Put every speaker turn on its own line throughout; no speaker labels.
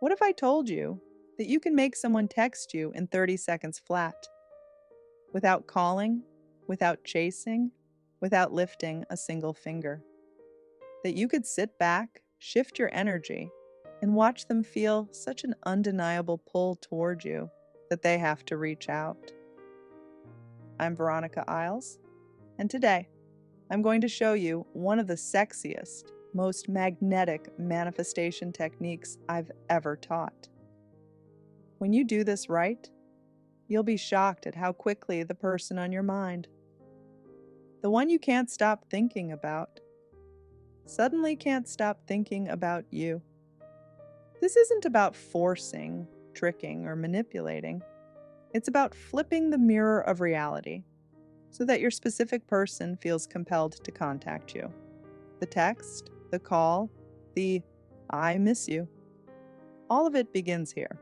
What if I told you that you can make someone text you in 30 seconds flat, without calling, without chasing, without lifting a single finger? That you could sit back, shift your energy, and watch them feel such an undeniable pull toward you that they have to reach out. I'm Veronica Isles, and today I'm going to show you one of the sexiest, most magnetic manifestation techniques I've ever taught. When you do this right, you'll be shocked at how quickly the person on your mind, the one you can't stop thinking about, suddenly can't stop thinking about you. This isn't about forcing, tricking, or manipulating. It's about flipping the mirror of reality so that your specific person feels compelled to contact you. The text, the call, the "I miss you." All of it begins here.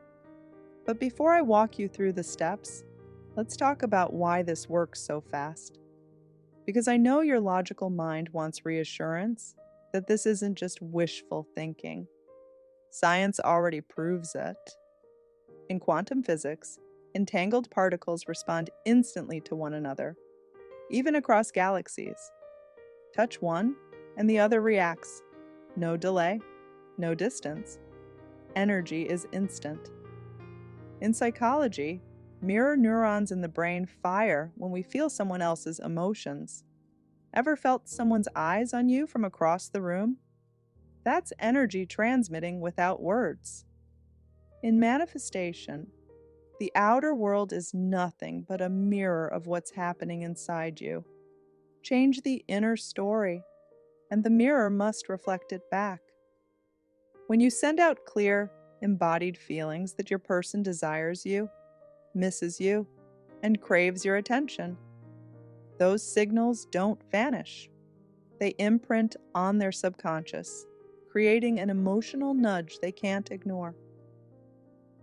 But before I walk you through the steps, let's talk about why this works so fast. Because I know your logical mind wants reassurance that this isn't just wishful thinking. Science already proves it. In quantum physics, entangled particles respond instantly to one another, even across galaxies. Touch one, and the other reacts. No delay, no distance. Energy is instant. In psychology, mirror neurons in the brain fire when we feel someone else's emotions. Ever felt someone's eyes on you from across the room? That's energy transmitting without words. In manifestation, the outer world is nothing but a mirror of what's happening inside you. Change the inner story, and the mirror must reflect it back. When you send out clear, embodied feelings that your person desires you, misses you, and craves your attention, those signals don't vanish. They imprint on their subconscious, creating an emotional nudge they can't ignore.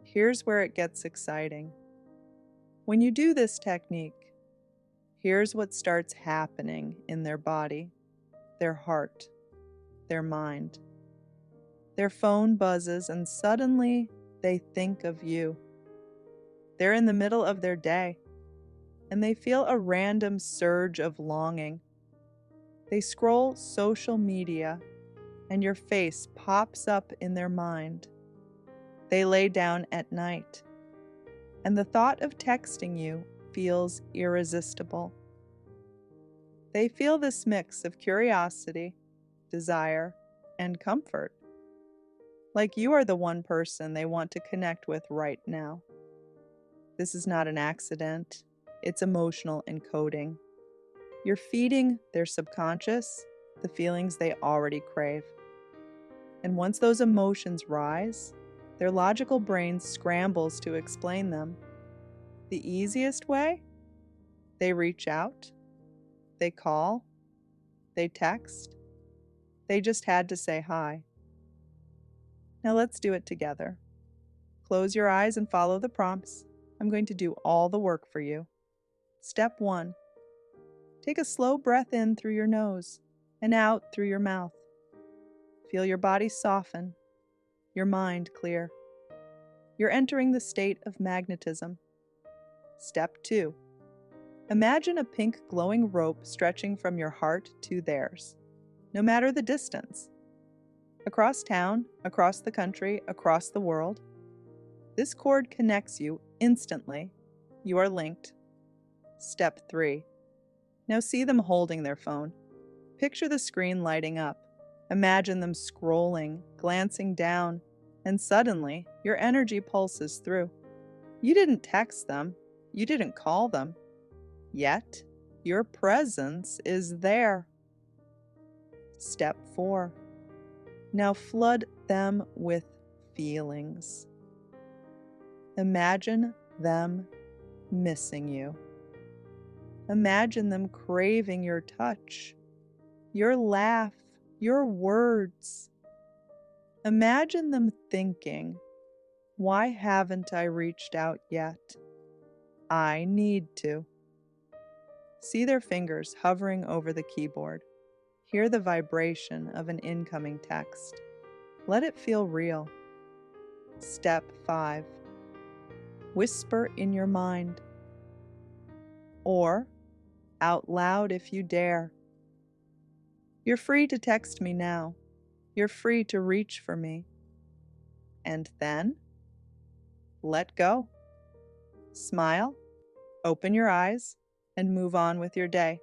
Here's where it gets exciting. When you do this technique, here's what starts happening in their body, their heart, their mind. Their phone buzzes and suddenly they think of you. They're in the middle of their day and they feel a random surge of longing. They scroll social media and your face pops up in their mind. They lay down at night and the thought of texting you feels irresistible. They feel this mix of curiosity, desire, and comfort. Like you are the one person they want to connect with right now. This is not an accident, it's emotional encoding. You're feeding their subconscious the feelings they already crave. And once those emotions rise, their logical brain scrambles to explain them. The easiest way? They reach out, they call, they text, they just had to say hi. Now let's do it together. Close your eyes and follow the prompts. I'm going to do all the work for you. Step 1. Take a slow breath in through your nose and out through your mouth. Feel your body soften, your mind clear. You're entering the state of magnetism. Step 2. Imagine a pink glowing rope stretching from your heart to theirs, no matter the distance. Across town, across the country, across the world. This cord connects you instantly. You are linked. Step 3. Now see them holding their phone. Picture the screen lighting up. Imagine them scrolling, glancing down, and suddenly your energy pulses through. You didn't text them. You didn't call them. Yet, your presence is there. Step 4. Now flood them with feelings. Imagine them missing you. Imagine them craving your touch, your laugh, your words. Imagine them thinking, "Why haven't I reached out yet? I need to." See their fingers hovering over the keyboard. Hear the vibration of an incoming text. Let it feel real. Step 5. Whisper in your mind, or out loud if you dare. You're free to text me now. You're free to reach for me. And then, let go. Smile, open your eyes, and move on with your day.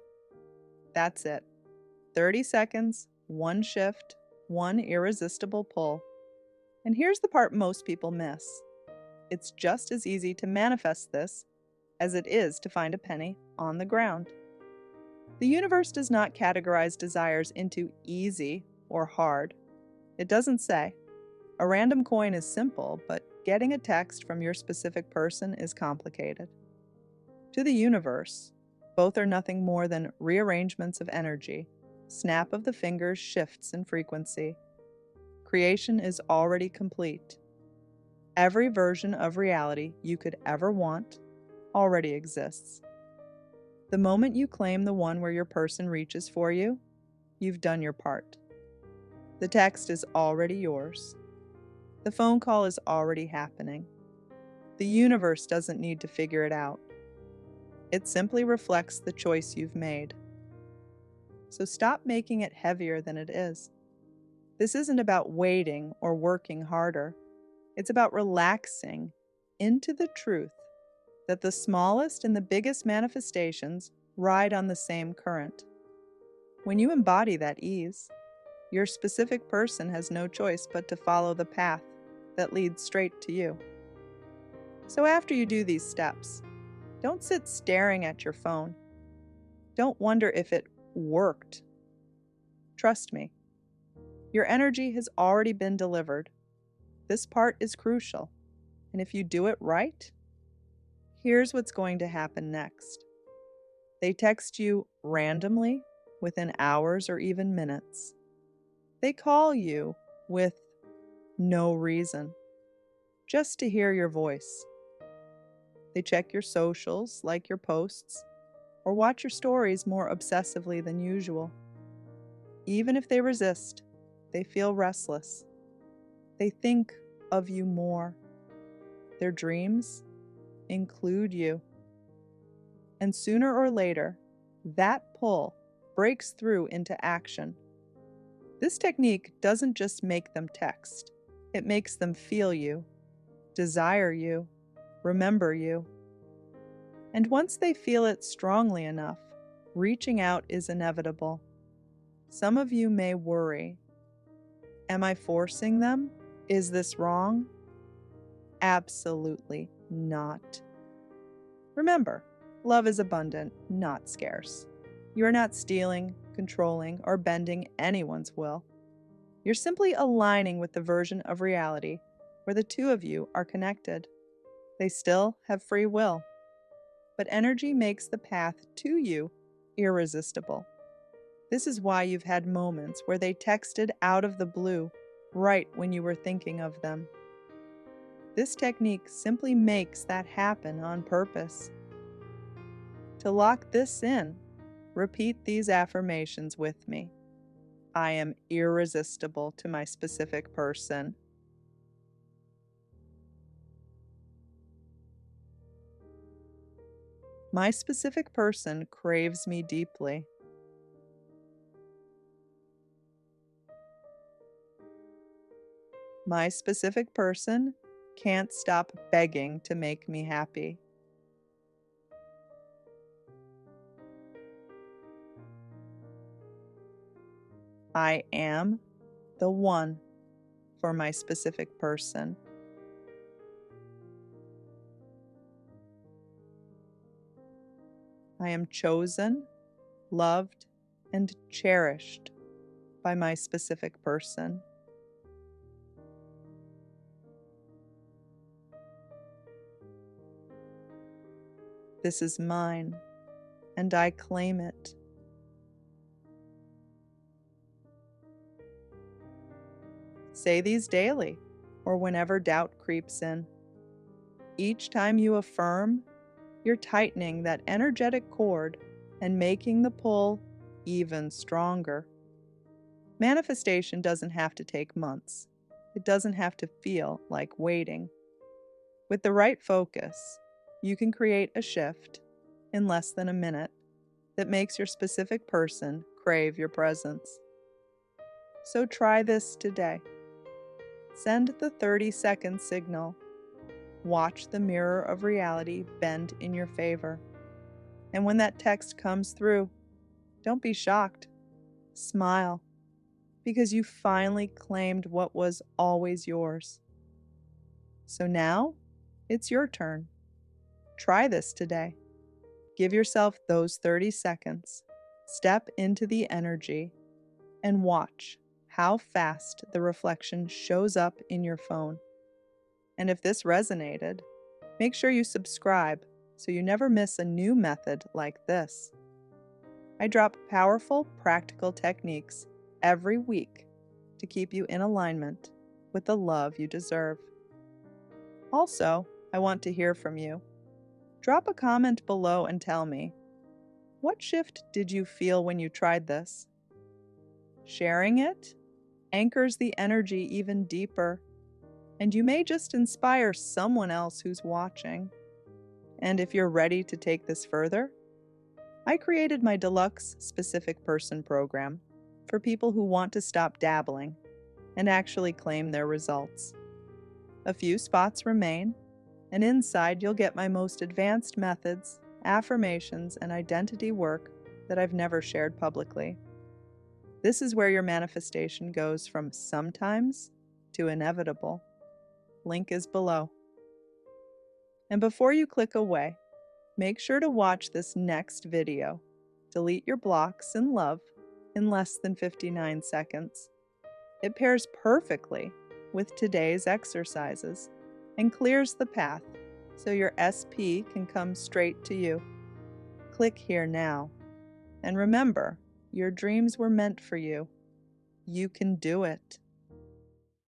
That's it. 30 seconds, one shift, one irresistible pull. And here's the part most people miss. It's just as easy to manifest this as it is to find a penny on the ground. The universe does not categorize desires into easy or hard. It doesn't say. A random coin is simple, but getting a text from your specific person is complicated. To the universe, both are nothing more than rearrangements of energy, snap of the fingers, shifts in frequency. Creation is already complete. Every version of reality you could ever want already exists. The moment you claim the one where your person reaches for you, you've done your part. The text is already yours. The phone call is already happening. The universe doesn't need to figure it out. It simply reflects the choice you've made. So stop making it heavier than it is. This isn't about waiting or working harder. It's about relaxing into the truth that the smallest and the biggest manifestations ride on the same current. When you embody that ease, your specific person has no choice but to follow the path that leads straight to you. So after you do these steps, don't sit staring at your phone. Don't wonder if it worked. Trust me, your energy has already been delivered. This part is crucial, and if you do it right, here's what's going to happen next. They text you randomly within hours or even minutes. They call you with no reason, just to hear your voice. They check your socials, like your posts, or watch your stories more obsessively than usual. Even if they resist, they feel restless. They think of you more. Their dreams include you. And sooner or later, that pull breaks through into action. This technique doesn't just make them text. It makes them feel you, desire you, remember you. And once they feel it strongly enough, reaching out is inevitable. Some of you may worry. Am I forcing them? Is this wrong? Absolutely not. Remember, love is abundant, not scarce. You are not stealing, controlling, or bending anyone's will. You're simply aligning with the version of reality where the two of you are connected. They still have free will, but energy makes the path to you irresistible. This is why you've had moments where they texted out of the blue right when you were thinking of them. This technique simply makes that happen on purpose. To lock this in, repeat these affirmations with me. I am irresistible to my specific person. My specific person craves me deeply. My specific person can't stop begging to make me happy. I am the one for my specific person. I am chosen, loved, and cherished by my specific person. This is mine, and I claim it. Say these daily, or whenever doubt creeps in. Each time you affirm, you're tightening that energetic cord and making the pull even stronger. Manifestation doesn't have to take months. It doesn't have to feel like waiting. With the right focus, you can create a shift in less than a minute that makes your specific person crave your presence. So try this today. Send the 30-second signal. Watch the mirror of reality bend in your favor. And when that text comes through, don't be shocked. Smile, because you finally claimed what was always yours. So now, it's your turn. Try this today. Give yourself those 30 seconds. Step into the energy and watch how fast the reflection shows up in your phone. And if this resonated, make sure you subscribe so you never miss a new method like this. I drop powerful, practical techniques every week to keep you in alignment with the love you deserve. Also, I want to hear from you. Drop a comment below and tell me, what shift did you feel when you tried this? Sharing it anchors the energy even deeper, and you may just inspire someone else who's watching. And if you're ready to take this further, I created my deluxe specific person program for people who want to stop dabbling and actually claim their results. A few spots remain, and inside you'll get my most advanced methods, affirmations, and identity work that I've never shared publicly. This is where your manifestation goes from sometimes to inevitable. Link is below. And before you click away, make sure to watch this next video. Delete your blocks in love in less than 59 seconds. It pairs perfectly with today's exercises and clears the path so your SP can come straight to you. Click here now. And remember, your dreams were meant for you. You can do it.